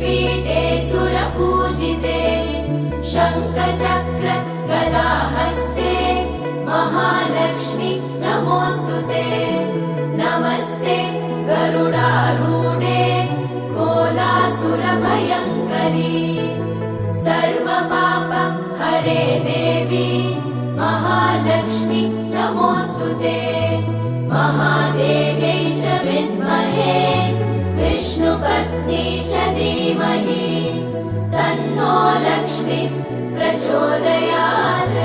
पीठे सुरपूजिते शङ्खचक्र गदाहस्ते महालक्ष्मी नमोऽस्तुते नमस्ते गरुडारूढे कोलासुरभयङ्करी सर्वपाप हरे देवी महालक्ष्मी नमोऽस्तुते महादेव्यै च विद्महे विष्णुपत्नी च धीमहि तन्नो लक्ष्मी प्रचोदयात्।